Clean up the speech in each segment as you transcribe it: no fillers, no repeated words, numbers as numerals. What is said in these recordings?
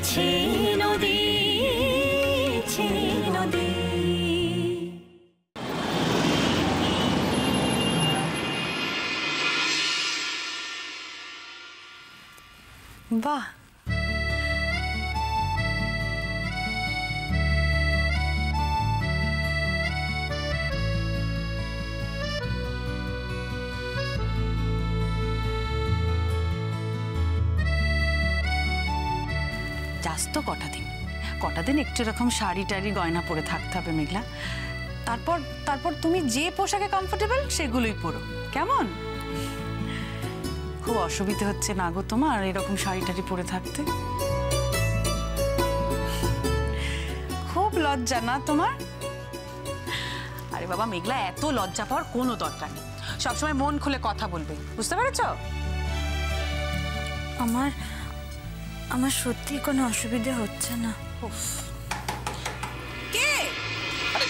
বইছে নদী নদী। বাহ, তো কটা দিন একটু এরকম শাড়ি টাড়ি গয়না পরে থাকতে হবে মেঘলা। তারপর তুমি যে পোশাকে কমফোর্টেবল সেগুলোই পরো, কেমন? খুব অসুবিধে হচ্ছে না গো তোমার এরকম শাড়ি টাড়ি পরে থাকতে? খুব লজ্জা না তোমার? আরে বাবা মেঘলা, এত লজ্জা পাওয়ার কোনো দরকার নেই, সবসময় মন খুলে কথা বলবে, বুঝতে পেরেছ? আমার সত্যি কোনো অসুবিধা হচ্ছে না। কে? আরে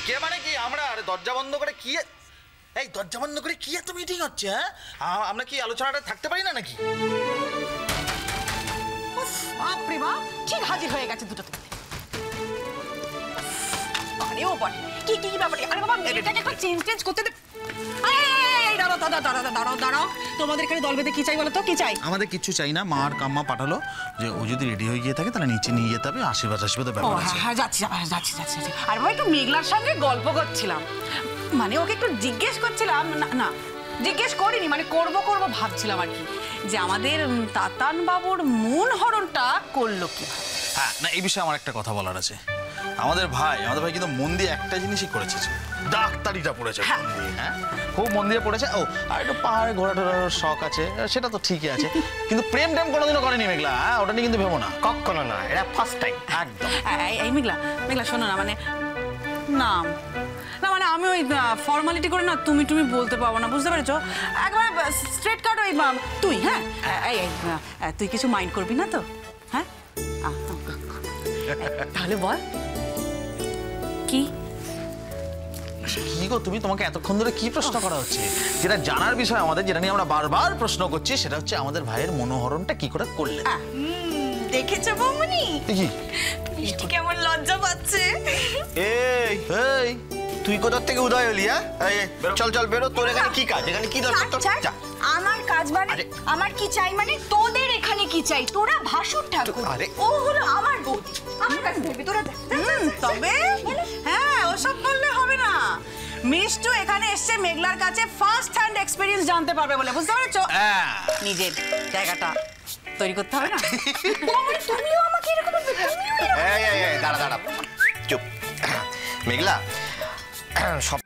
কে মানে কি? আমরা? আরে দরজা বন্ধ করে কি? এই দরজা বন্ধ করে কি এত মিটিং হচ্ছে? হ্যাঁ, আমরা কি আলোচনাটা থাকতে পারি না নাকি? বাপরে বাপ, ঠিক হাজির হয়ে গেছে দুটো থেকে। আরে ও বল, কি ব্যাপার? আরে বাবা মেয়েটাকে একটা চেঞ্জ করতে দে। দাঁড়াও, তোমাদের এখানে দল বেঁধে কি চাই বলো তো? কি চাই? আমাদের কিচ্ছু চাই না। মা আর কাম্মা পাঠালো যে ও যদি রেডি হয়ে গিয়ে থাকে তাহলে নিচে নিয়ে যেতে হবে, আশীর্বাদের ব্যাপার আছে। হ্যাঁ, যাচ্ছি। আর বাবা একটু মেঘলার সঙ্গে গল্প করছিলাম, মানে ওকে একটু জিজ্ঞেস করছিলাম। না জিজ্ঞেস করিনি, মানে করবো ভাবছিলাম আর কি, যে আমাদের তাতান বাবুর মন হরণটা করলো কি। হ্যাঁ না, এই বিষয়ে আমার একটা কথা বলার আছে। আমাদের ভাই কিন্তু মন দিয়ে একটা জিনিসই করেছে, ডাক্তারিটা পড়েছে। হ্যাঁ, খুব মন দিয়ে পড়েছে। ও আর একটু পাহাড়ে ঘোরা টোরার শখ আছে, সেটা তো ঠিকই আছে, কিন্তু প্রেম কোনোদিনও করেনি মেঘলা। হ্যাঁ, ওটা নিয়ে কিন্তু ভেবো না, কখনো না, এটা ফার্স্ট টাইম। একদম। এই মেঘলা শোনো না, মানে আমি ওই ফর্মালিটি করে না তুমি বলতে পারবো না, বুঝতে পেরেছো? একবারে স্ট্রেট কাট ওই তুই। হ্যাঁ, তুই কিছু মাইন্ড করবি না তো? হ্যাঁ, তাহলে বল কি গো তুমি? তোমাকে এতক্ষণ ধরে কি প্রশ্ন করা হচ্ছে? যেটা জানার বিষয় আমাদের, যেটা নিয়ে আমরা বারবার প্রশ্ন করছি, সেটা হচ্ছে আমাদের ভাইয়ের মনোহরণটা কি করে করলেন। দেখেছো বৌমনি কি মিষ্টি কেমন লজ্জা পাচ্ছে? এই তুই কোথা থেকে উদয় হলি? চল বেরো। তোর এখানে কি কাজ? এখানে কি দরকার তোর? আমার কাজ মানে আমার কি চাই মানে তোদের এখানে কি চাই? তোরা ভাসুর ঠাকুর, ও হলো আমার বৌদি, আমার কাছে ধরবি তোরা। তবে হ্যাঁ, ওসব বললে হবে না। মিষ্টু এখানে এসছে মেঘলার কাছে ফার্স্ট হ্যান্ড এক্সপেরিয়েন্স জানতে পারবে বলে, বুঝতে পেরেছো? নিজের জায়গাটা তৈরি করতে হবে না? তুমিও আমাকে এরকম দাঁড়া চুপ। মেঘলা সব